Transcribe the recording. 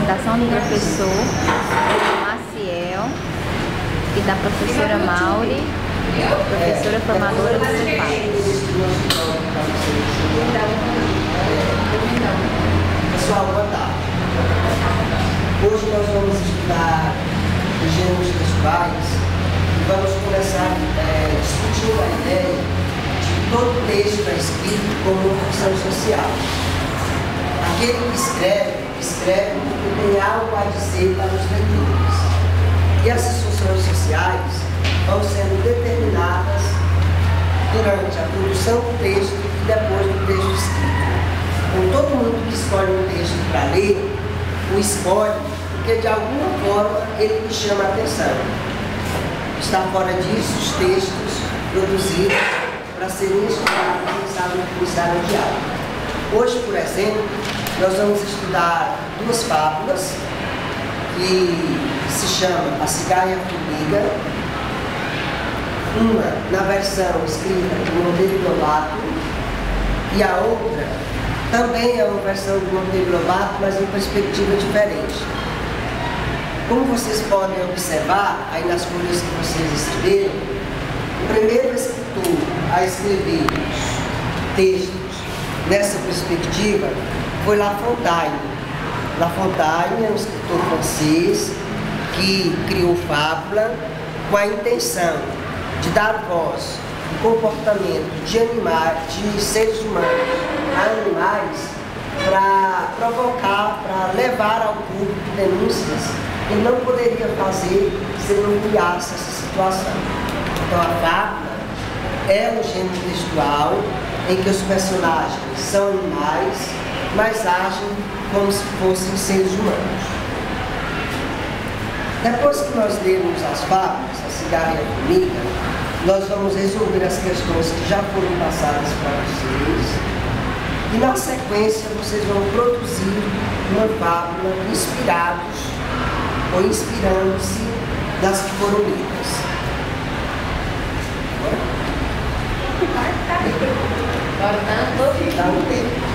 apresentação do professor Maciel e da professora Mauri, professora formadora do Cefap. Pessoal, boa tarde. Hoje nós vamos estudar os gêneros textuais e vamos começar discutindo a ideia de que todo texto é escrito como uma função social. Aquele que escreve porque tem algo a dizer para os leitores. E essas funções sociais vão sendo determinadas durante a produção do texto e depois do texto escrito. Então, todo mundo que escolhe um texto para ler, o escolhe porque de alguma forma ele lhe chama a atenção. Está fora disso os textos produzidos para serem estudados em sala de aula. Hoje, por exemplo, nós vamos estudar duas fábulas que se chama A Cigarra e a Formiga, uma na versão escrita por Monteiro Lobato e a outra também é uma versão de Monteiro Lobato, mas em perspectiva diferente. Como vocês podem observar aí nas folhas que vocês escreveram, o primeiro escritor a escrever textos nessa perspectiva foi La Fontaine. La Fontaine é um escritor francês que criou fábula com a intenção de dar voz ao comportamento de animais, de seres humanos a animais, para provocar, para levar ao público denúncias que ele não poderia fazer se ele não criasse essa situação. Então a fábula é um gênero textual em que os personagens são animais, mas agem como se fossem seres humanos. Depois que nós lermos as fábulas, A Cigarra e a Formiga, nós vamos resolver as questões que já foram passadas para vocês e na sequência vocês vão produzir uma fábula inspirados ou inspirando-se das que foram lidas. Dá um tempo.